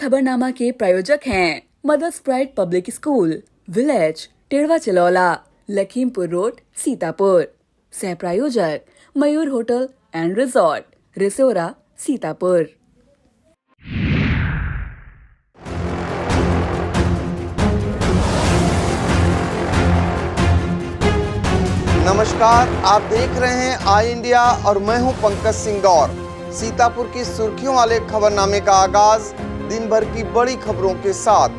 खबरनामा के प्रायोजक हैं mother's pride public school, village Tedwa Chalaula, Lakhimpur road, Sitapur. सह प्रायोजक Mayur hotel and resort, Risora, Sitapur. नमस्कार, आप देख रहे हैं आई इंडिया और मैं हूं पंकज सिंह गौर। सीतापुर की सुर्खियों वाले खबरनामे का आगाज दिन भर की बड़ी खबरों के साथ।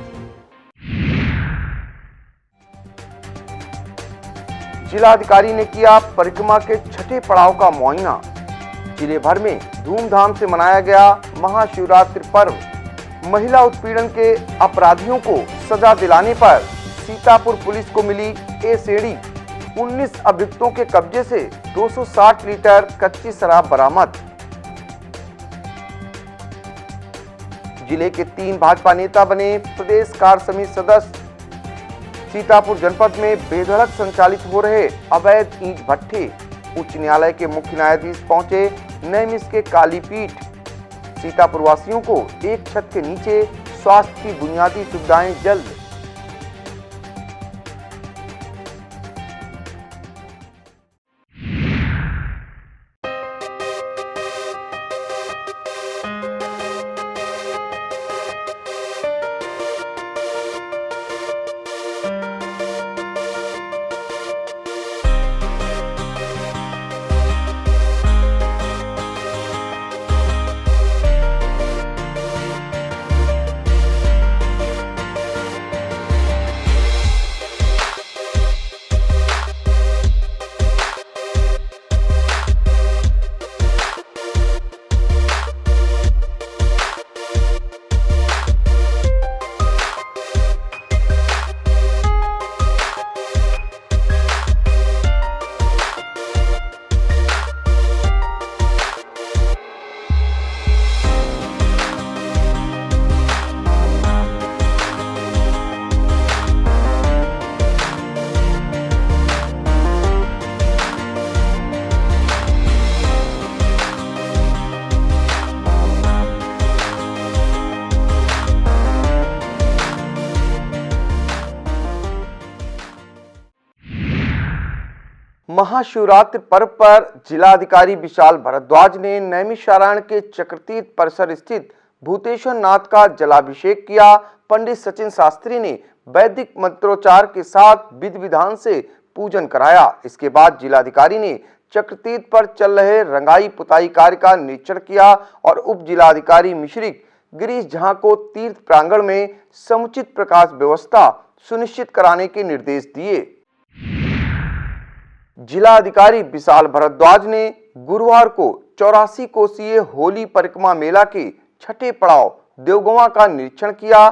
जिलाधिकारी ने किया परिक्रमा के छठे पड़ाव का मुआयना। जिले भर में धूमधाम से मनाया गया महाशिवरात्रि पर्व। महिला उत्पीड़न के अपराधियों को सजा दिलाने पर सीतापुर पुलिस को मिली ए श्रेणी। 19 अभियुक्तों के कब्जे से 260 लीटर कच्ची शराब बरामद। जिले के 3 भाजपा नेता बने प्रदेश कार्य समिति सदस्य। सीतापुर जनपद में बेधड़क संचालित हो रहे अवैध ईंट भट्ठे। उच्च न्यायालय के मुख्य न्यायाधीश पहुंचे न्यायाधीश के काली पीठ। सीतापुर वासियों को एक छत के नीचे स्वास्थ्य की बुनियादी सुविधाएं जल्द। महाशिवरात्रि पर्व पर जिलाधिकारी विशाल भारद्वाज ने नैमिषारण्य के चक्रतीर्थ परिसर स्थित भूतेश्वर नाथ का जलाभिषेक किया। पंडित सचिन शास्त्री ने वैदिक मंत्रोच्चार के साथ विधि विधान से पूजन कराया। इसके बाद जिलाधिकारी ने चक्रतीर्थ पर चल रहे रंगाई पुताई कार्य का निरीक्षण किया और उप जिलाधिकारी मिश्रिक गिरीश झा को तीर्थ प्रांगण में समुचित प्रकाश व्यवस्था सुनिश्चित कराने के निर्देश दिए। जिलाधिकारी विशाल भारद्वाज ने गुरुवार को 84 कोसीय होली परिक्रमा मेला के छठे पड़ाव देवगंवा का निरीक्षण किया।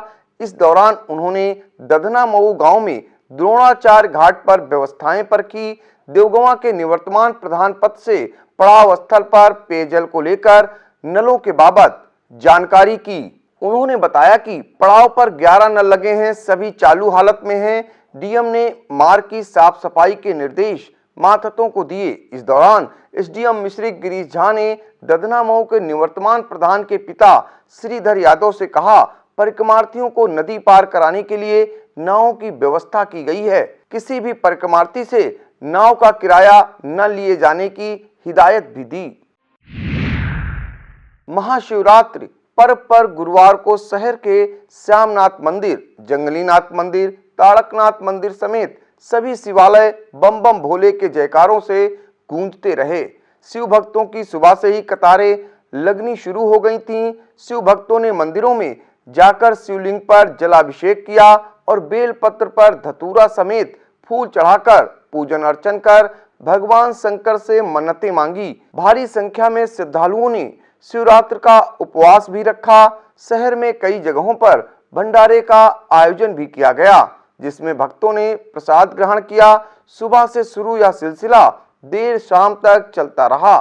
इस दौरान उन्होंने दधना मऊ गांव में द्रोणाचार्य घाट पर व्यवस्थाएं परखी। देवगंवा के निवर्तमान प्रधान पद से पड़ाव स्थल पर पेयजल को लेकर नलों के बाबत जानकारी की। उन्होंने बताया कि पड़ाव पर 11 नल लगे हैं, सभी चालू हालत में हैं। डीएम ने मार्ग की साफ सफाई के निर्देश मातहतों को दिए। इस दौरान एसडीएम मिश्रिक गिरीश झा ने दधना मऊ के निवर्तमान प्रधान के पिता श्रीधर यादव से कहा, परिक्रमार्थियों को नदी पार कराने के लिए नावों की व्यवस्था की गई है। किसी भी परिक्रमार्थी से नाव का किराया न लिए जाने की हिदायत भी दी। महाशिवरात्रि पर्व पर गुरुवार को शहर के श्यामनाथ मंदिर, जंगलीनाथ मंदिर, तारकनाथ मंदिर समेत सभी शिवालय बम बम भोले के जयकारों से गूंजते रहे। शिव भक्तों की सुबह से ही कतारें लगनी शुरू हो गई थीं। शिव भक्तों ने मंदिरों में जाकर शिवलिंग पर जलाभिषेक किया और बेलपत्र पर धतूरा समेत फूल चढ़ाकर पूजन अर्चन कर भगवान शंकर से मन्नतें मांगी। भारी संख्या में श्रद्धालुओं ने शिवरात्रि का उपवास भी रखा। शहर में कई जगहों पर भंडारे का आयोजन भी किया गया, जिसमें भक्तों ने प्रसाद ग्रहण किया। सुबह से शुरू यह सिलसिला देर शाम तक चलता रहा।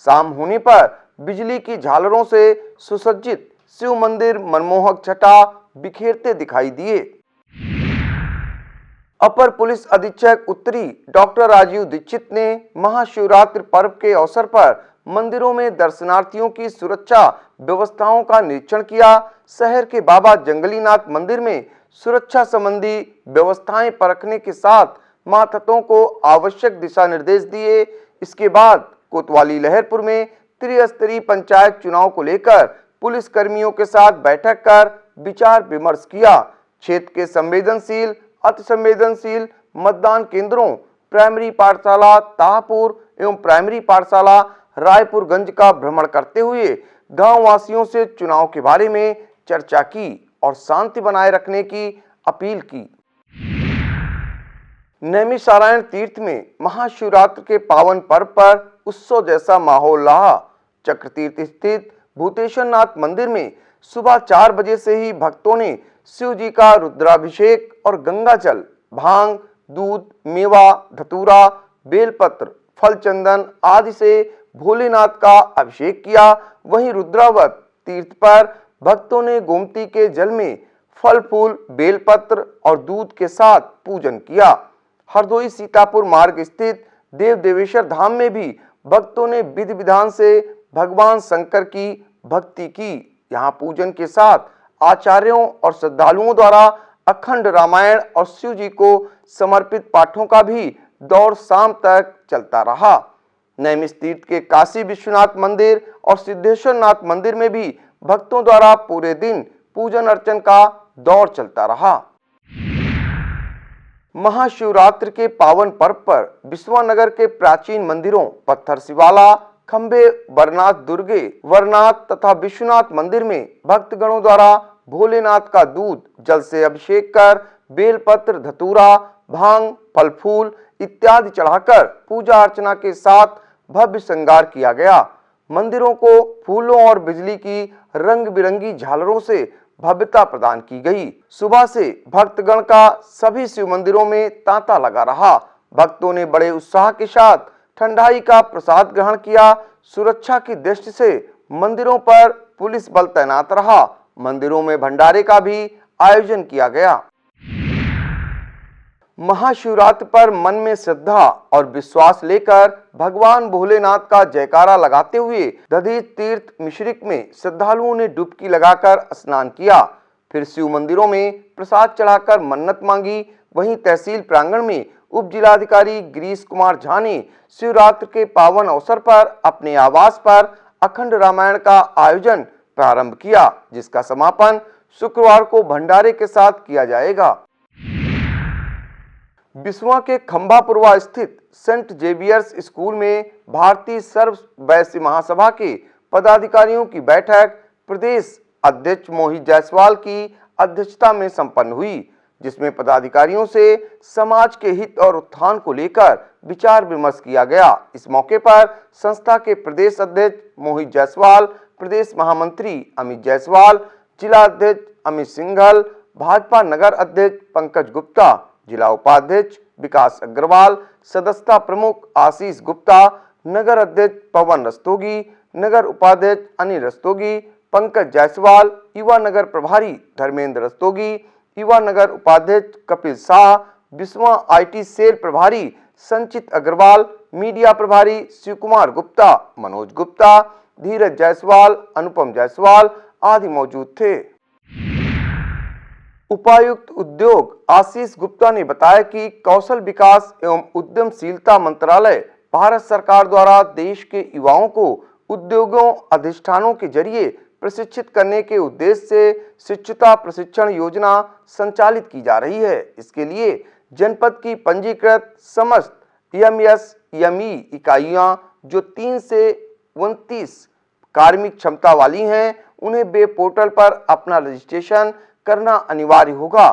शाम होने पर बिजली की झालरों से सुसज्जित शिव मंदिर मनमोहक छटा बिखेरते दिखाई दिए। अपर पुलिस अधीक्षक उत्तरी डॉक्टर राजीव दीक्षित ने महाशिवरात्रि पर्व के अवसर पर मंदिरों में दर्शनार्थियों की सुरक्षा व्यवस्थाओं का निरीक्षण किया। शहर के बाबा जंगलीनाथ मंदिर में सुरक्षा संबंधी व्यवस्थाएं परखने के साथ मातहतों को आवश्यक दिशा निर्देश दिए। इसके बाद कोतवाली लहरपुर में त्रिस्तरीय पंचायत चुनाव को लेकर पुलिस कर्मियों के साथ बैठक कर विचार विमर्श किया। क्षेत्र के संवेदनशील, अति संवेदनशील मतदान केंद्रों प्राइमरी पाठशाला ताहपुर एवं प्राइमरी पाठशाला रायपुरगंज का भ्रमण करते हुए गांव वासियों से चुनाव के बारे में चर्चा की और शांति बनाए रखने की अपील की। नैमिषारण्य तीर्थ में महाशिवरात्रि के पावन पर्व पर उत्सव जैसा माहौल रहा। चक्रतीर्थ स्थित भूतेश्वर नाथ मंदिर में सुबह 4 बजे से ही भक्तों ने शिव जी का रुद्राभिषेक और गंगा जल, भांग, दूध, मेवा, धतूरा, बेलपत्र, फल चंदन आदि से भोलेनाथ का अभिषेक किया। वहीं रुद्रावत तीर्थ पर भक्तों ने गोमती के जल में फल फूल, बेलपत्र और दूध के साथ पूजन किया। हरदोई सीतापुर मार्ग स्थित देव देवेश्वर धाम में भी भक्तों ने विधि विधान से भगवान शंकर की भक्ति की। यहाँ पूजन के साथ आचार्यों और श्रद्धालुओं द्वारा अखंड रामायण और शिव जी को समर्पित पाठों का भी दौर शाम तक चलता रहा। नैमिष तीर्थ के काशी विश्वनाथ मंदिर और सिद्धेश्वर नाथ मंदिर में भी भक्तों द्वारा पूरे दिन पूजन अर्चन का दौर चलता रहा। महाशिवरात्रि के पावन पर्व पर विश्वानगर के प्राचीन मंदिरों पत्थर शिवाला, खंबे, वरनाथ दुर्गे, वरनाथ तथा विश्वनाथ मंदिर में भक्तगणों द्वारा भोलेनाथ का दूध जल से अभिषेक कर बेलपत्र, धतूरा, भांग, फल फूल इत्यादि चढ़ाकर पूजा अर्चना के साथ भव्य श्रृंगार किया गया। मंदिरों को फूलों और बिजली की रंग बिरंगी झालरों से भव्यता प्रदान की गई। सुबह से भक्तगण का सभी शिव मंदिरों में तांता लगा रहा। भक्तों ने बड़े उत्साह के साथ ठंडाई का प्रसाद ग्रहण किया। सुरक्षा की दृष्टि से मंदिरों पर पुलिस बल तैनात रहा। मंदिरों में भंडारे का भी आयोजन किया गया। महाशिवरात्रि पर मन में श्रद्धा और विश्वास लेकर भगवान भोलेनाथ का जयकारा लगाते हुए दधीच तीर्थ मिश्रिक में श्रद्धालुओं ने डुबकी लगाकर स्नान किया। फिर शिव मंदिरों में प्रसाद चढ़ाकर मन्नत मांगी। वहीं तहसील प्रांगण में उप जिलाधिकारी गिरीश कुमार झा ने शिवरात्रि के पावन अवसर पर अपने आवास पर अखंड रामायण का आयोजन प्रारंभ किया, जिसका समापन शुक्रवार को भंडारे के साथ किया जाएगा। बिस्वा के खंभापुरवा स्थित सेंट जेवियर्स स्कूल में भारतीय सर्व वैश्य महासभा के पदाधिकारियों की बैठक प्रदेश अध्यक्ष मोहित जायसवाल की अध्यक्षता में संपन्न हुई, जिसमें पदाधिकारियों से समाज के हित और उत्थान को लेकर विचार विमर्श किया गया। इस मौके पर संस्था के प्रदेश अध्यक्ष मोहित जायसवाल, प्रदेश महामंत्री अमित जायसवाल, जिला अध्यक्ष अमित सिंघल, भाजपा नगर अध्यक्ष पंकज गुप्ता, जिला उपाध्यक्ष विकास अग्रवाल, सदस्यता प्रमुख आशीष गुप्ता, नगर अध्यक्ष पवन रस्तोगी, नगर उपाध्यक्ष अनिल रस्तोगी, पंकज जायसवाल, युवा नगर प्रभारी धर्मेंद्र रस्तोगी, युवा नगर उपाध्यक्ष कपिल शाह, बिस्वा आईटी सेल प्रभारी संचित अग्रवाल, मीडिया प्रभारी शिव कुमार गुप्ता, मनोज गुप्ता, धीरज जायसवाल, अनुपम जायसवाल आदि मौजूद थे। उपायुक्त उद्योग आशीष गुप्ता ने बताया कि कौशल विकास एवं उद्यमशीलता मंत्रालय भारत सरकार द्वारा देश के युवाओं को उद्योगों अधिष्ठानों के जरिए प्रशिक्षित करने के उद्देश्य से शिक्षुता प्रशिक्षण योजना संचालित की जा रही है। इसके लिए जनपद की पंजीकृत समस्त एमएसएमई इकाइयां जो 3 से 29 कार्मिक क्षमता वाली हैं, उन्हें वेब पोर्टल पर अपना रजिस्ट्रेशन करना अनिवार्य होगा।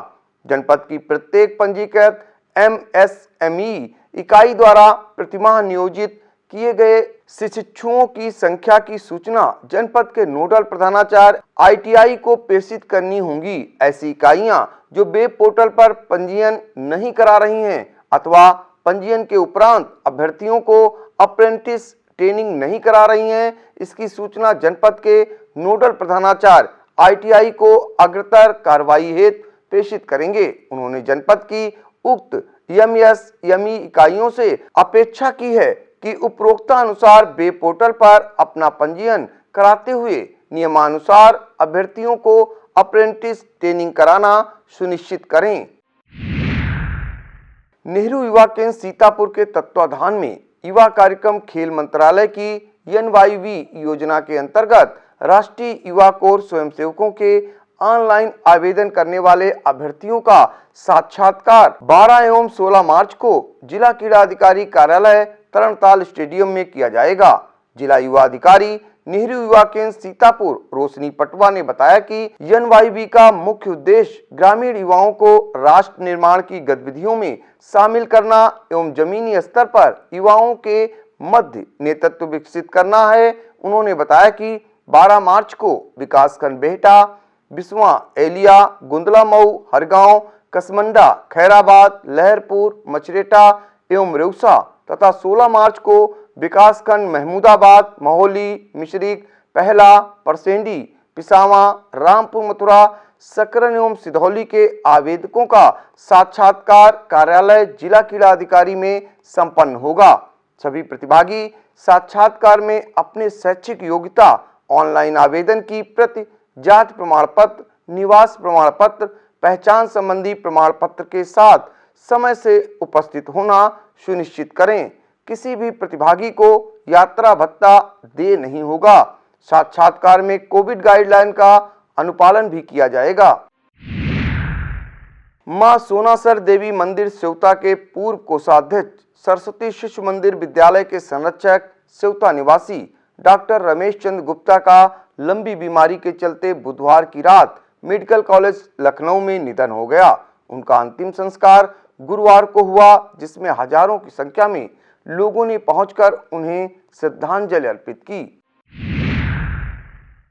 जनपद की प्रत्येक पंजीकृत एमएसएमई इकाई द्वारा प्रतिमाह नियोजित किए गए शिक्षुओं की संख्या की सूचना जनपद के नोडल प्रधानाचार्य आईटीआई को प्रेषित करनी होगी। ऐसी इकाइयां जो वेब पोर्टल पर पंजीयन नहीं करा रही हैं अथवा पंजीयन के उपरांत अभ्यर्थियों को अप्रेंटिस ट्रेनिंग नहीं करा रही हैं, इसकी सूचना जनपद के नोडल प्रधानाचार्य आईटीआई को अग्रतर कार्रवाई हेतु प्रेषित करेंगे। उन्होंने जनपद की उक्त एमएसएमई इकाइयों से अपेक्षा की है कि उपरोक्त अनुसार वेब पोर्टल पर अपना पंजीयन कराते हुए नियमानुसार अभ्यर्थियों को अप्रेंटिस ट्रेनिंग कराना सुनिश्चित करें। नेहरू युवा केंद्र सीतापुर के तत्वाधान में युवा कार्यक्रम खेल मंत्रालय की NYV योजना के अंतर्गत राष्ट्रीय युवा कोर स्वयंसेवकों के ऑनलाइन आवेदन करने वाले अभ्यर्थियों का साक्षात्कार 12 एवं 16 मार्च को जिला क्रीड़ा अधिकारी कार्यालय तरणताल स्टेडियम में किया जाएगा। जिला युवा अधिकारी नेहरू युवा केंद्र सीतापुर रोशनी पटवा ने बताया कि NYV का मुख्य उद्देश्य ग्रामीण युवाओं को राष्ट्र निर्माण की गतिविधियों में शामिल करना एवं जमीनी स्तर पर युवाओं के मध्य नेतृत्व विकसित करना है। उन्होंने बताया कि 12 मार्च को विकासखंड बेहटा, बिस्वा, एलिया, गुंदला मऊ, हरगांव, कसमंडा, खैराबाद, लहरपुर, मचरेटा एवं रेउसा तथा 16 मार्च को विकासखंड महमूदाबाद, महोली, मिश्रिक, पहला, परसेंडी, पिसावा, रामपुर मथुरा, सकरन एवं सिधौली के आवेदकों का साक्षात्कार कार्यालय जिला क्रीड़ा अधिकारी में संपन्न होगा। सभी प्रतिभागी साक्षात्कार में अपने शैक्षिक योग्यता, ऑनलाइन आवेदन की प्रति, जाति प्रमाण पत्र, निवास प्रमाण पत्र, पहचान संबंधी प्रमाण पत्र के साथ समय से उपस्थित होना सुनिश्चित करें। किसी भी प्रतिभागी को यात्रा भत्ता देय नहीं होगा। साक्षात्कार में कोविड गाइडलाइन का अनुपालन भी किया जाएगा। मां सोनासर देवी मंदिर सेवता के पूर्व कोषाध्यक्ष, सरस्वती शिशु मंदिर विद्यालय के संरक्षक, सेवता निवासी डॉक्टर रमेश चंद्र गुप्ता का लंबी बीमारी के चलते बुधवार की रात मेडिकल कॉलेज लखनऊ में निधन हो गया। उनका अंतिम संस्कार गुरुवार को हुआ, जिसमें हजारों की संख्या में लोगों ने पहुंचकर उन्हें श्रद्धांजलि अर्पित की।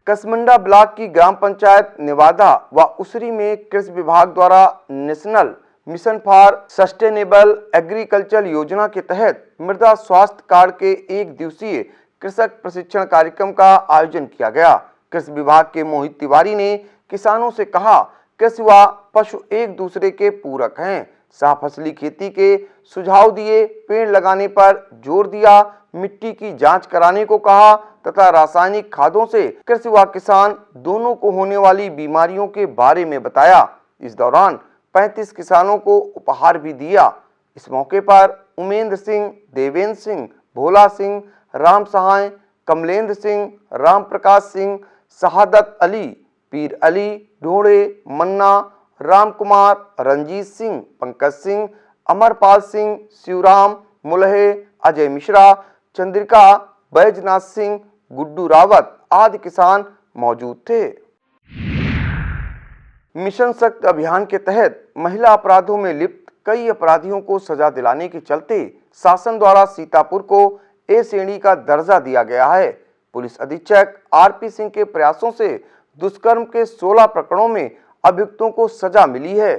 कसमंडा ब्लॉक की ग्राम पंचायत नेवादा व उसरी में कृषि विभाग द्वारा national mission for sustainable agriculture योजना के तहत मृदा स्वास्थ्य कार्ड के एक दिवसीय कृषक प्रशिक्षण कार्यक्रम का आयोजन किया गया। कृषि विभाग के मोहित तिवारी ने किसानों से कहा, कृषि व पशु एक दूसरे के पूरक हैं। सहफसली खेती के सुझाव दिए, पेड़ लगाने पर जोर दिया, मिट्टी की जांच कराने को कहा तथा रासायनिक खादों से कृषि व किसान दोनों को होने वाली बीमारियों के बारे में बताया। इस दौरान 35 किसानों को उपहार भी दिया। इस मौके पर उमेंद्र सिंह, देवेंद्र सिंह, भोला सिंह, राम सहाय, कमलेंद्र सिंह, राम प्रकाश सिंह, शहादत अली, पीर अली, ढोड़े, मन्ना, राम कुमार, रंजीत सिंह, पंकज सिंह, अमरपाल सिंह, शिवराम, मुलहे, अजय मिश्रा, चंद्रिका, बैजनाथ सिंह, गुड्डू रावत आदि किसान मौजूद थे। मिशन शक्ति अभियान के तहत महिला अपराधों में लिप्त कई अपराधियों को सजा दिलाने के चलते शासन द्वारा सीतापुर को ए श्रेणी का दर्जा दिया गया है। पुलिस अधीक्षक RP सिंह के प्रयासों से दुष्कर्म के 16 प्रकरणों में अभियुक्तों को सजा मिली है।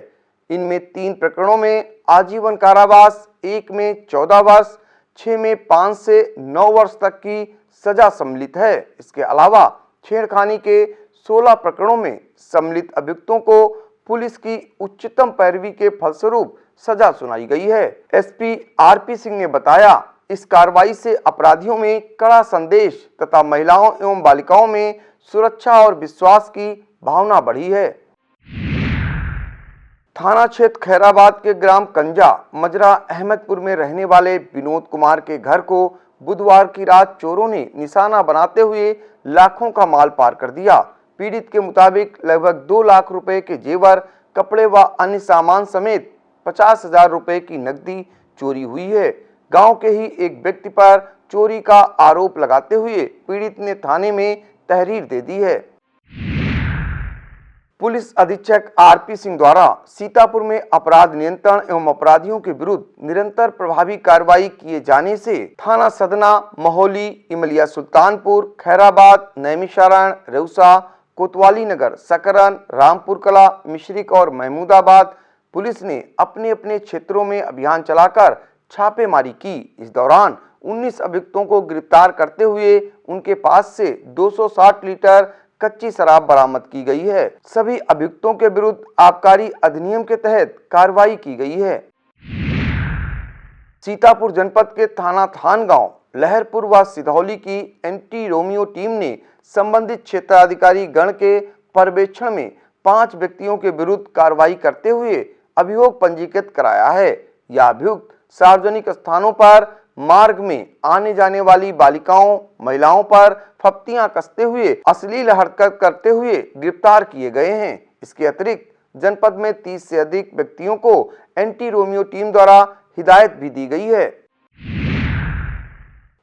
इनमें 3 प्रकरणों में आजीवन कारावास, 1 में 14 वर्ष, 6 में 5 से 9 वर्ष तक की सजा सम्मिलित है। इसके अलावा छेड़खानी के 16 प्रकरणों में सम्मिलित अभियुक्तों को पुलिस की उच्चतम पैरवी के फलस्वरूप सजा सुनाई गई है। SP RP सिंह ने बताया, इस कार्रवाई से अपराधियों में कड़ा संदेश तथा महिलाओं एवं बालिकाओं में सुरक्षा और विश्वास की भावना बढ़ी है। थाना क्षेत्र खैराबाद के ग्राम कंजा मजरा अहमदपुर में रहने वाले विनोद कुमार के घर को बुधवार की रात चोरों ने निशाना बनाते हुए लाखों का माल पार कर दिया। पीड़ित के मुताबिक लगभग 2 लाख रुपए के जेवर, कपड़े व अन्य सामान समेत 50,000 रुपए की नकदी चोरी हुई है। गांव के ही एक व्यक्ति पर चोरी का आरोप लगाते हुए पीड़ित ने थाने में तहरीर दे दी है। पुलिस अधीक्षक RP सिंह द्वारा सीतापुर में अपराध नियंत्रण एवं अपराधियों के विरुद्ध निरंतर प्रभावी कार्रवाई किए जाने से थाना सदना, महोली, इमलिया सुल्तानपुर, खैराबाद, नैमिषारण, रेउसा, कोतवाली नगर, सकरन, रामपुर कला, मिश्रिक और महमूदाबाद पुलिस ने अपने अपने क्षेत्रों में अभियान चलाकर छापेमारी की। इस दौरान 19 अभियुक्तों को गिरफ्तार करते हुए उनके पास से 260 लीटर कच्ची शराब बरामद की गई है। सभी अभियुक्तों के विरुद्ध आबकारी अधिनियम के तहत कार्रवाई की गई है। सीतापुर जनपद के थाना थानगांव, लहरपुर व सिधौली की एंटी रोमियो टीम ने संबंधित क्षेत्राधिकारी गण के पर्यवेक्षण में 5 व्यक्तियों के विरुद्ध कार्रवाई करते हुए अभियोग पंजीकृत कराया है। यह अभियुक्त सार्वजनिक स्थानों पर मार्ग में आने जाने वाली बालिकाओं महिलाओं पर फप्तियां कसते हुए अश्लील हरकत करते हुए गिरफ्तार किए गए हैं। इसके अतिरिक्त जनपद में 30 से अधिक व्यक्तियों को एंटी रोमियो टीम द्वारा हिदायत भी दी गई है।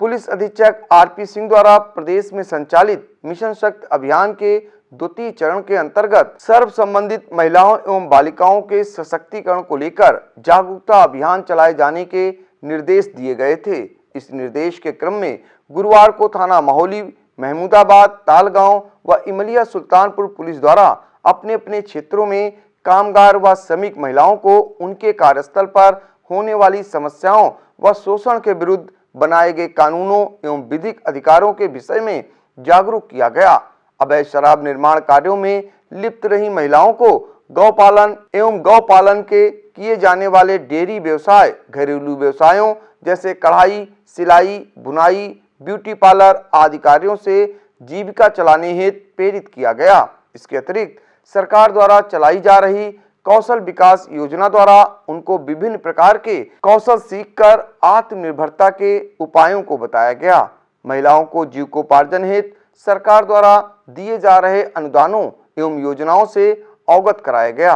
पुलिस अधीक्षक आरपी सिंह द्वारा प्रदेश में संचालित मिशन शक्ति अभियान के द्वितीय चरण के अंतर्गत सर्व संबंधित महिलाओं एवं बालिकाओं के सशक्तिकरण को लेकर जागरूकता अभियान चलाए जाने के निर्देश दिए गए थे। इस निर्देश के क्रम में गुरुवार को थाना महोली, महमूदाबाद, तालगांव व इमलिया सुल्तानपुर पुलिस द्वारा अपने अपने क्षेत्रों में कामगार व श्रमिक महिलाओं को उनके कार्यस्थल पर होने वाली समस्याओं व शोषण के विरुद्ध बनाए गए कानूनों एवं विधिक अधिकारों के विषय में जागरूक किया गया। अवैध शराब निर्माण कार्यों में लिप्त रही महिलाओं को गौपालन एवं गौपालन के किए जाने वाले डेयरी व्यवसाय, घरेलू व्यवसायों जैसे कढ़ाई, सिलाई, बुनाई, ब्यूटी पार्लर आदि कार्यों से जीविका चलाने हेतु प्रेरित किया गया। इसके अतिरिक्त सरकार द्वारा चलाई जा रही कौशल विकास योजना द्वारा उनको विभिन्न प्रकार के कौशल सीखकर आत्मनिर्भरता के उपायों को बताया गया। महिलाओं को जीविकोपार्जन हेतु सरकार द्वारा दिए जा रहे अनुदानों एवं योजनाओं से अवगत कराया गया।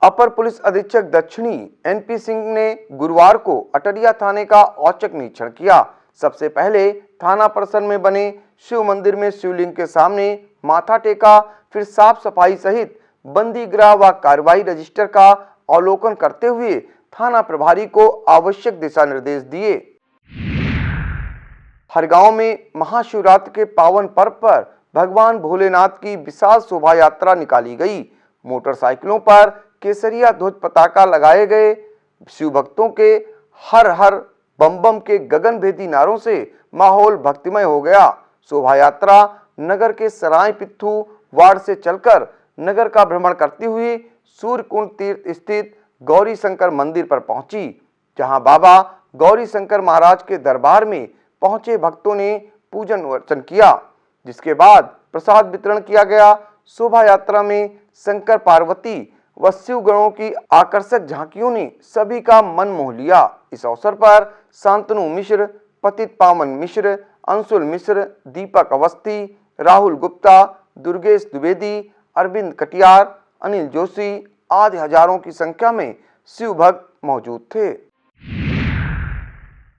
अपर पुलिस अधीक्षक दक्षिणी एनपी सिंह ने गुरुवार को अटरिया थाने का औचक निरीक्षण किया। सबसे पहले थाना परिसर में बने शिव मंदिर में शिवलिंग के सामने माथा टेका, फिर साफ सफाई सहित बंदी गृह व कार्रवाई रजिस्टर का अवलोकन करते हुए थाना प्रभारी को आवश्यक दिशा निर्देश दिए। हर गांव में महाशिवरात्रि के पावन पर्व पर भगवान भोलेनाथ की विशाल शोभा यात्रा निकाली गई। मोटरसाइकिलों पर केसरिया ध्वज पताका लगाए गए। शिव भक्तों के हर हर बम बम के गगनभेदी नारों से माहौल भक्तिमय हो गया। शोभा यात्रा नगर के सराय पित्थू वार्ड से चलकर नगर का भ्रमण करती हुई सूर्यकुंड तीर्थ स्थित गौरी शंकर मंदिर पर पहुंची, जहां बाबा गौरी शंकर महाराज के दरबार में पहुंचे भक्तों ने पूजन अर्चन किया, जिसके बाद प्रसाद वितरण किया गया। शोभा यात्रा में शंकर पार्वती व शिव गणों की आकर्षक झांकियों ने सभी का मन मोह लिया। इस अवसर पर शांतनु मिश्र, पतित पावन मिश्र, अंशुल मिश्र, दीपक अवस्थी, राहुल गुप्ता, दुर्गेश द्विवेदी, अरविंद कटियार, अनिल जोशी आदि हजारों की संख्या में शिव भक्त मौजूद थे।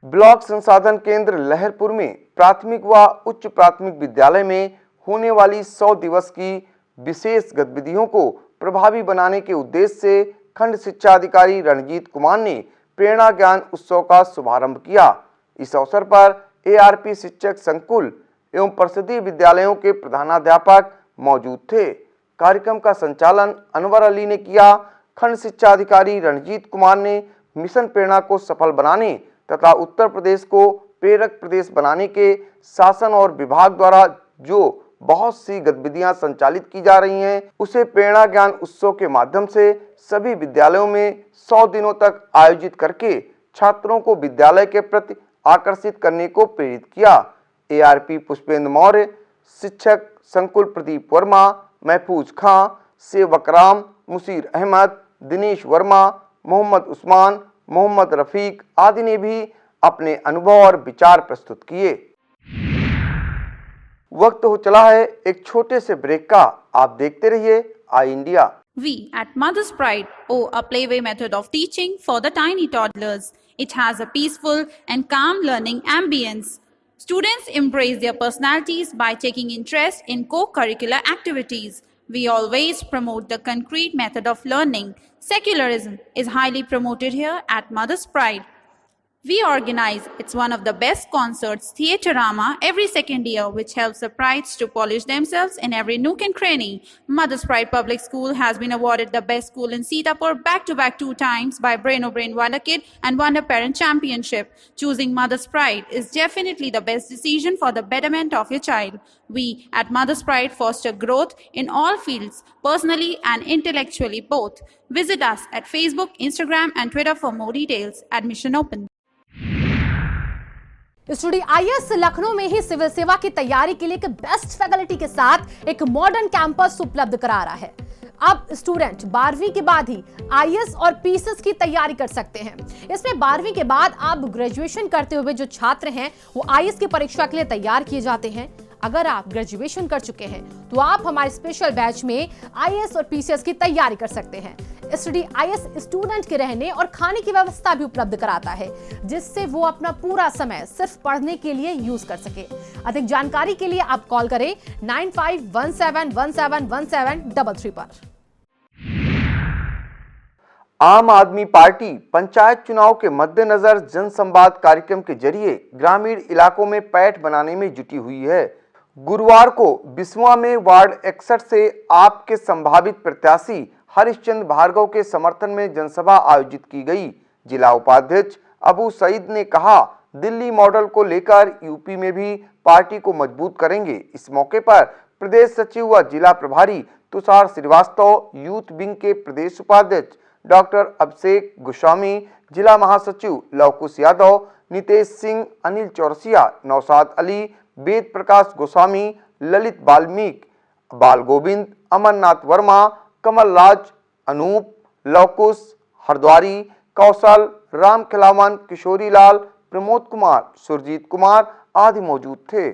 ब्लॉक संसाधन केंद्र लहरपुर में प्राथमिक व उच्च प्राथमिक विद्यालय में होने वाली 100 दिवस की विशेष गतिविधियों को प्रभावी बनाने के उद्देश्य से खंड शिक्षा अधिकारी रणजीत कुमार ने प्रेरणा ज्ञान उत्सव का शुभारंभ किया। इस अवसर पर एआरपी शिक्षक संकुल एवं परिषदीय विद्यालयों के प्रधानाध्यापक मौजूद थे। कार्यक्रम का संचालन अनवर अली ने किया। खंड शिक्षा अधिकारी रणजीत कुमार ने मिशन प्रेरणा को सफल बनाने तथा उत्तर प्रदेश को प्रेरक प्रदेश बनाने के शासन और विभाग द्वारा जो बहुत सी गतिविधियां संचालित की जा रही हैं, उसे प्रेरणा ज्ञान उत्सव के माध्यम से सभी विद्यालयों में 100 दिनों तक आयोजित करके छात्रों को विद्यालय के प्रति आकर्षित करने को प्रेरित किया। एआरपी पुष्पेंद्र मौर्य, शिक्षक संकुल प्रदीप वर्मा, महफूज खां, सेवक राम, मुसीर अहमद, दिनेश वर्मा, मोहम्मद उस्मान, मोहम्मद रफीक आदि ने भी अपने अनुभव और विचार प्रस्तुत किए। वक्त हो चला है एक छोटे से ब्रेक का। आप देखते रहिए आई India. We at Mother's Pride owe a playway method of teaching for the tiny toddlers. It has a peaceful and calm learning ambience. Students embrace their personalities by taking interest in co-curricular activities. We always promote the concrete method of learning. Secularism is highly promoted here at Mother's Pride. We organize, it's one of the best concerts, Theaterama, every second year, which helps the prides to polish themselves in every nook and cranny. Mother's Pride Public School has been awarded the best school in Sitapur back-to-back 2 times by Brain O'Brain Wonder Kid and Wonder Parent Championship. Choosing Mother's Pride is definitely the best decision for the betterment of your child. We at Mother's Pride foster growth in all fields, personally and intellectually both. Visit us at Facebook, Instagram and Twitter for more details. Admission open. Study IAS Lucknow में ही civil सेवा की तैयारी के लिए एक best faculty के साथ एक मॉडर्न कैंपस उपलब्ध करा रहा है। अब स्टूडेंट 12वीं के बाद ही आईएएस और पीसीएस की तैयारी कर सकते हैं। इसमें 12वीं के बाद आप ग्रेजुएशन करते हुए जो छात्र हैं वो आईएएस की परीक्षा के लिए तैयार किए जाते हैं। अगर आप ग्रेजुएशन कर चुके हैं तो आप हमारे स्पेशल बैच में आईएएस और पीसीएस की तैयारी कर सकते हैं। स्टडी आईएएस स्टूडेंट के रहने और खाने की व्यवस्था भी उपलब्ध कराता है, जिससे वो अपना पूरा समय सिर्फ पढ़ने के लिए यूज कर सके। अधिक जानकारी के लिए आप कॉल करें 9517171733 पर। आम आदमी पार्टी पंचायत चुनाव के मद्देनजर जनसंवाद कार्यक्रम के जरिए ग्रामीण इलाकों में पैठ बनाने में जुटी हुई है। गुरुवार को बिस्वा में वार्ड 61 से आपके संभावित प्रत्याशी हरिश्चंद्र भार्गव के समर्थन में जनसभा आयोजित की गई। जिला उपाध्यक्ष अबू सईद ने कहा, दिल्ली मॉडल को लेकर यूपी में भी पार्टी को मजबूत करेंगे। इस मौके पर प्रदेश सचिव व जिला प्रभारी तुषार श्रीवास्तव, यूथ विंग के प्रदेश उपाध्यक्ष डॉक्टर अभिषेक गोस्वामी, जिला महासचिव लवकुश यादव, नितेश सिंह, अनिल चौरसिया, नौशाद अली, वेद प्रकाश गोस्वामी, ललित वाल्मीकि, बाल गोविंद, अमरनाथ वर्मा, कमल राज, अनूप, लवकुश, हरद्वारी, कौशल, राम खिलावन, किशोरी लाल, प्रमोद कुमार, सुरजीत कुमार आदि मौजूद थे।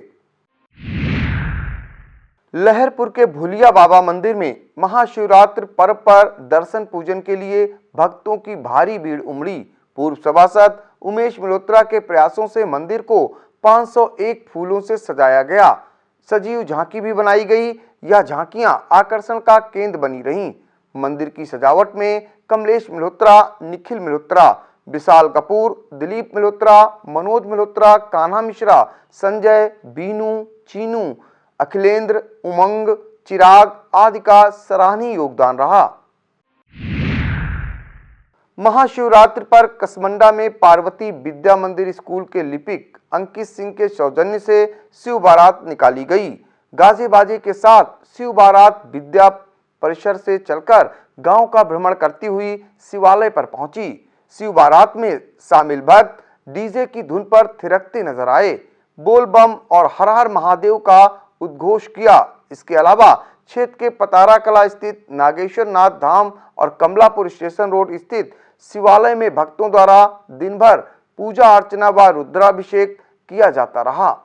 लहरपुर के भुलिया बाबा मंदिर में महाशिवरात्रि पर्व पर दर्शन पूजन के लिए भक्तों की भारी भीड़ उमड़ी। पूर्व सभासद उमेश मल्होत्रा के प्रयासों से मंदिर को 501 फूलों से सजाया गया। सजीव झांकी भी बनाई गई। यह झांकियां आकर्षण का केंद्र बनी रहीं। मंदिर की सजावट में कमलेश मल्होत्रा, निखिल मल्होत्रा, विशाल कपूर, दिलीप मल्होत्रा, मनोज मल्होत्रा, कान्हा मिश्रा, संजय, बीनू, चीनू, अखिलेंद्र, उमंग, चिराग आदि का सराहनीय योगदान रहा। महाशिवरात्रि पर कसमंडा में पार्वती विद्या मंदिर स्कूल के लिपिक अंकित सिंह के सौजन्य से शिव बारात निकाली गई। गाजे बाजे के साथ शिव बारात विद्या परिसर से चलकर गांव का भ्रमण करती हुई शिवालय पर पहुंची। शिव बारात में शामिल भक्त डीजे की धुन पर थिरकते नजर आए, बोल बम और हर हर महादेव का उद्घोष किया। इसके अलावा क्षेत्र के पतारा कला स्थित नागेश्वर नाथ धाम और कमलापुर स्टेशन रोड स्थित शिवालय में भक्तों द्वारा दिन भर पूजा अर्चना व रुद्राभिषेक किया जाता रहा।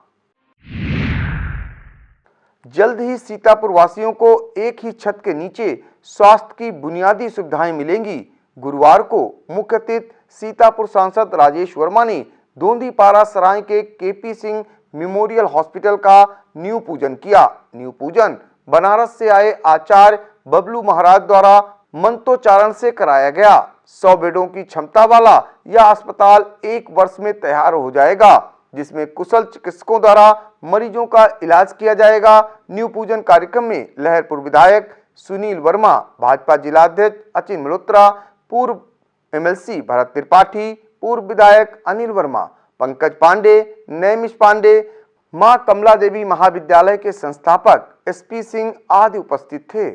जल्द ही सीतापुर वासियों को एक ही छत के नीचे स्वास्थ्य की बुनियादी सुविधाएं मिलेंगी। गुरुवार को मुख्य अतिथि सीतापुर सांसद राजेश वर्मा ने दोंदीपारा सराय के केपी सिंह मेमोरियल हॉस्पिटल का नींव पूजन किया। नींव पूजन बनारस से आए आचार्य बबलू महाराज द्वारा मंत्रोच्चारण से कराया गया। 100 बेडों की क्षमता वाला यह अस्पताल 1 वर्ष में तैयार हो जाएगा, जिसमें कुशल चिकित्सकों द्वारा मरीजों का इलाज किया जाएगा। नींव पूजन कार्यक्रम में लहरपुर विधायक सुनील वर्मा, भाजपा जिलाध्यक्ष अचिन मल्होत्रा, पूर्व एमएलसी भरत त्रिपाठी, पूर्व विधायक अनिल वर्मा, पंकज पांडे, नैमिष पांडे, मां कमला देवी महाविद्यालय के संस्थापक एसपी सिंह आदि उपस्थित थे।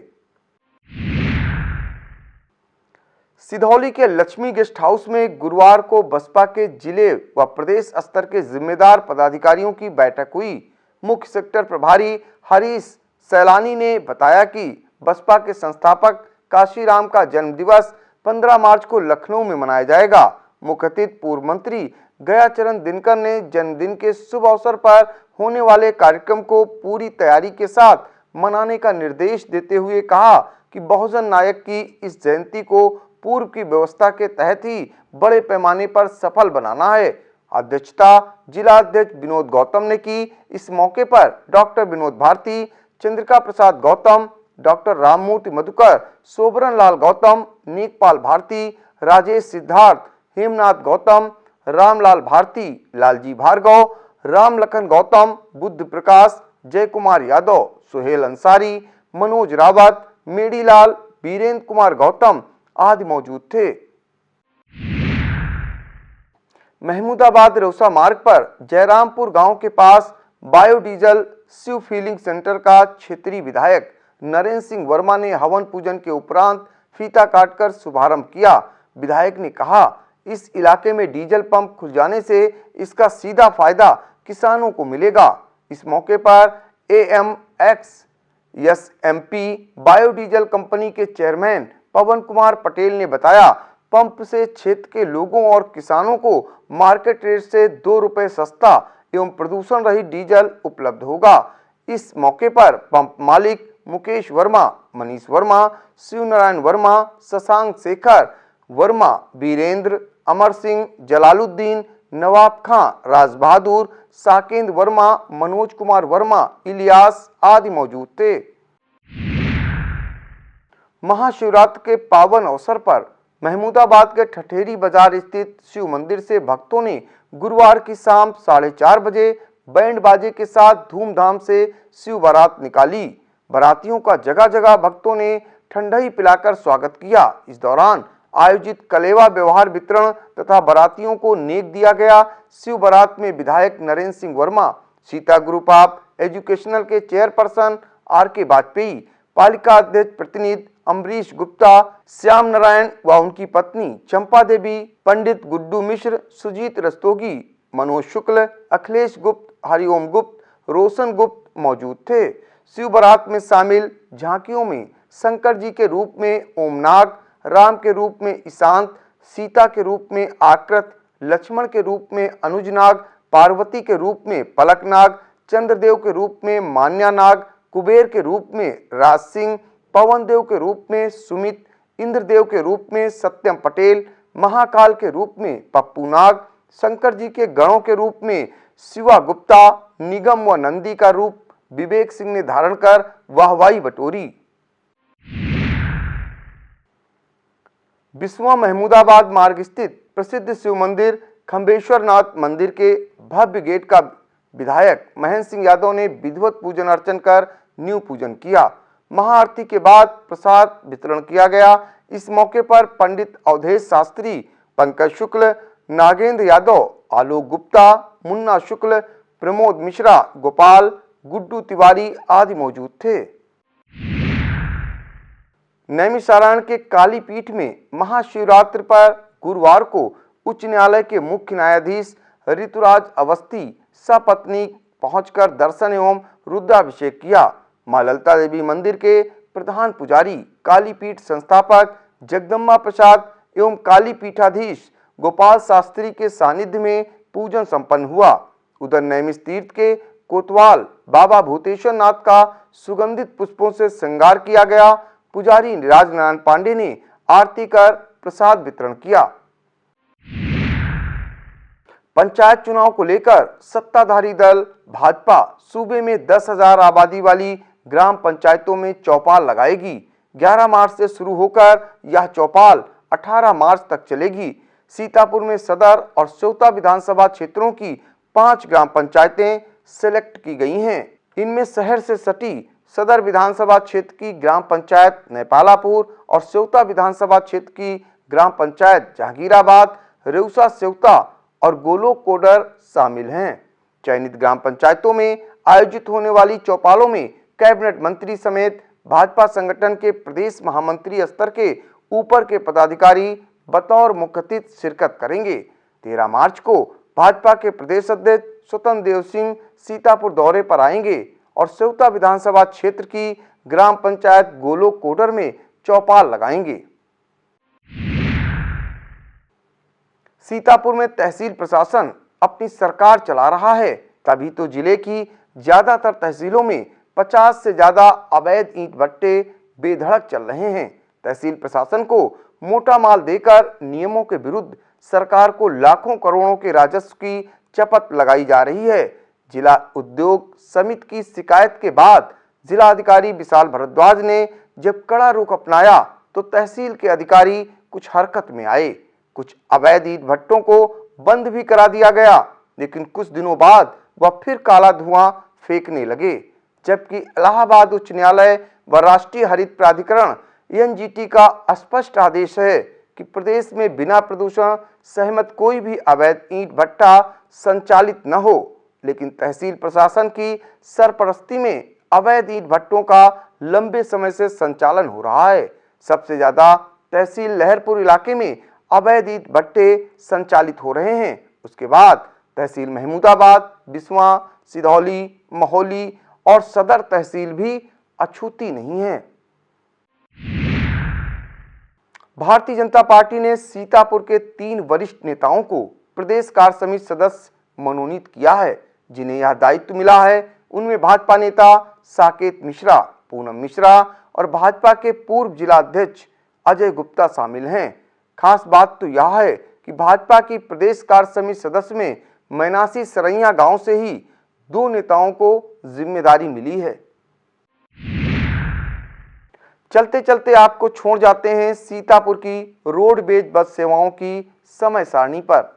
सिधौली के लक्ष्मी गेस्ट हाउस में गुरुवार को बसपा के जिले व प्रदेश स्तर के जिम्मेदार पदाधिकारियों की बैठक हुई। मुख्य सेक्टर प्रभारी हरीश सैलानी ने बताया कि बसपा के संस्थापक काशीराम का जन्मदिवस 15 मार्च को लखनऊ में मनाया जाएगा। मुख्य अतिथि पूर्व मंत्री गयाचरण दिनकर ने जन्मदिन के शुभ अवसर पर होने वाले कार्यक्रम को पूरी तैयारी के साथ मनाने का निर्देश देते हुए कहा कि बहुजन नायक की इस जयंती को पूर्व की व्यवस्था के तहत ही बड़े पैमाने पर सफल बनाना है। अध्यक्षता जिला अध्यक्ष विनोद गौतम ने की। इस मौके पर डॉक्टर विनोद भारती, चंद्रिका प्रसाद गौतम, डॉक्टर राममूर्ति मधुकर, सोबरन लाल गौतम, नेकपाल भारती, राजेश सिद्धार्थ, हेमनाथ गौतम, रामलाल भारती, लालजी भार्गव, राम लखन गौतम, बुद्ध प्रकाश, जय कुमार यादव, सुहेल अंसारी, मनोज रावत, मेडीलाल, वीरेंद्र कुमार गौतम आदि मौजूद थे। महमूदाबाद रौसा मार्ग पर जयरामपुर गांव के पास बायोडीजल शिव फीलिंग सेंटर का क्षेत्रीय विधायक नरेंद्र सिंह वर्मा ने हवन पूजन के उपरांत फीता काटकर शुभारंभ किया। विधायक ने कहा, इस इलाके में डीजल पंप खुल जाने से इसका सीधा फायदा किसानों को मिलेगा। इस मौके पर AMXSMP बायोडीजल कंपनी के चेयरमैन पवन कुमार पटेल ने बताया, पंप से क्षेत्र के लोगों और किसानों को मार्केट रेट से 2 रुपए सस्ता एवं प्रदूषण रहित डीजल उपलब्ध होगा। इस मौके पर पंप मालिक मुकेश वर्मा, मनीष वर्मा, शिवनारायण वर्मा, शशांक शेखर वर्मा, वीरेंद्र, अमर सिंह, जलालुद्दीन, नवाब खां, राज बहादुर, साकेंद्र वर्मा, मनोज कुमार वर्मा, इलियास आदि मौजूद थे। महाशिवरात्रि के पावन अवसर पर महमूदाबाद के ठठेरी बाजार स्थित शिव मंदिर से भक्तों ने गुरुवार की शाम 4:30 बजे बैंड बाजे के साथ धूमधाम से शिव बारात निकाली। बारातियों का जगह जगह भक्तों ने ठंडाई पिलाकर स्वागत किया। इस दौरान आयोजित कलेवा व्यवहार वितरण तथा बारातियों को नेक दिया गया। शिव बारात में विधायक Narendra Singh Verma, Sita group of educational के चेयरपर्सन RK वाजपेयी, पालिका अध्यक्ष प्रतिनिधि अम्बरीश गुप्ता, श्याम नारायण व उनकी पत्नी चंपा देवी, पंडित गुड्डू मिश्र, सुजीत रस्तोगी, मनोज शुक्ल, अखिलेश गुप्त, हरिओम गुप्त, रोशन गुप्त मौजूद थे। शिव बारात में शामिल झांकियों में शंकर जी के रूप में ओमनाग, राम के रूप में ईशांत, सीता के रूप में आकृत, लक्ष्मण के रूप में अनुजनाग, पार्वती के रूप में पलकनाग, चंद्रदेव के रूप में मान्यानाग, कुबेर के रूप में राज सिंह, पवन देव के रूप में सुमित, इंद्रदेव के रूप में सत्यम पटेल, महाकाल के रूप में पप्पू नाग, शंकर जी के गणों के रूप में शिवा गुप्ता, निगम व नंदी का रूप विवेक सिंह ने धारण कर वाहवाही बटोरी। बिस्वा महमूदाबाद मार्ग स्थित प्रसिद्ध शिव मंदिर खंबेश्वर नाथ मंदिर के भव्य गेट का विधायक महेंद्र सिंह यादव ने विधिवत पूजन अर्चन कर नींव पूजन किया। महाआरती के बाद प्रसाद वितरण किया गया। इस मौके पर पंडित अवधेश शास्त्री, पंकज शुक्ल, नागेंद्र यादव, आलोक गुप्ता, मुन्ना शुक्ल, प्रमोद मिश्रा, गोपाल, गुड्डू तिवारी आदि मौजूद थे। नैमिषारण्य के काली पीठ में महाशिवरात्रि पर गुरुवार को उच्च न्यायालय के मुख्य न्यायाधीश ऋतुराज अवस्थी सपत्नी पहुंचकर दर्शन एवं रुद्राभिषेक किया। मां ललिता देवी मंदिर के प्रधान पुजारी, काली पीठ संस्थापक जगदम्बा प्रसाद एवं काली पीठाधीश गोपाल शास्त्री के सानिध्य में पूजन संपन्न हुआ। उधर नैमिष तीर्थ के कोतवाल बाबा भूतेश्वर नाथ का सुगंधित पुष्पों से श्रृंगार किया गया। पुजारी राजनारायण पांडे ने आरती कर प्रसाद वितरण किया। पंचायत चुनाव को लेकर सत्ताधारी दल भाजपा सूबे में 10,000 आबादी वाली ग्राम पंचायतों में चौपाल लगाएगी। 11 मार्च से शुरू होकर यह चौपाल 18 मार्च तक चलेगी। सीतापुर में सदर और सेवता विधानसभा क्षेत्रों की 5 ग्राम पंचायतें सेलेक्ट की गई हैं। इनमें शहर से सटी सदर विधानसभा क्षेत्र की ग्राम पंचायत नेपालापुर और सेवता विधानसभा क्षेत्र की ग्राम पंचायत जहांगीराबाद, रेउसा सेवता और गोलोक कोडर शामिल हैं। चयनित ग्राम पंचायतों में आयोजित होने वाली चौपालों में कैबिनेट मंत्री समेत भाजपा संगठन के प्रदेश महामंत्री स्तर के ऊपर के पदाधिकारी बतौर मुख्य अतिथि शिरकत करेंगे। 13 मार्च को भाजपा के प्रदेश अध्यक्ष स्वतंत्र देव सिंह सीतापुर दौरे पर आएंगे और सेवता विधानसभा क्षेत्र की ग्राम पंचायत गोलोक कोडर में चौपाल लगाएंगे। सीतापुर में तहसील प्रशासन अपनी सरकार चला रहा है, तभी तो जिले की ज्यादातर तहसीलों में 50 से ज्यादा अवैध ईंट भट्टे बेधड़क चल रहे हैं। तहसील प्रशासन को मोटा माल देकर नियमों के विरुद्ध सरकार को लाखों करोड़ों के राजस्व की चपत लगाई जा रही है। जिला उद्योग समिति की शिकायत के बाद जिला अधिकारी विशाल भारद्वाज ने जब कड़ा रुख अपनाया तो तहसील के अधिकारी कुछ हरकत में आए। कुछ अवैध ईंट भट्टों को बंद भी करा दिया गया, लेकिन कुछ दिनों बाद वह फिर काला धुआं फेंकने लगे। जबकि इलाहाबाद उच्च न्यायालय व राष्ट्रीय हरित प्राधिकरण NGT का स्पष्ट आदेश है कि प्रदेश में बिना प्रदूषण सहमत कोई भी अवैध ईंट भट्टा संचालित न हो, लेकिन तहसील प्रशासन की सरपरस्ती में अवैध ईंट भट्टों का लंबे समय से संचालन हो रहा है। सबसे ज्यादा तहसील लहरपुर इलाके में अवैध ईंट भट्टे संचालित हो रहे हैं। उसके बाद तहसील महमूदाबाद, बिस्वा, सिधौली, महोली और सदर तहसील भी अछूती नहीं है। भारतीय जनता पार्टी ने सीतापुर के 3 वरिष्ठ नेताओं को प्रदेश कार्य समिति सदस्य मनोनीत किया है। जिन्हें यह दायित्व मिला है उनमें भाजपा नेता साकेत मिश्रा, पूनम मिश्रा और भाजपा के पूर्व जिला अध्यक्ष अजय गुप्ता शामिल हैं। खास बात तो यह है कि भाजपा की प्रदेश कार्य समिति सदस्य में मैनासी सरैया गांव से ही 2 नेताओं को जिम्मेदारी मिली है। चलते चलते आपको छोड़ जाते हैं सीतापुर की रोडवेज बस सेवाओं की समय सारणी पर।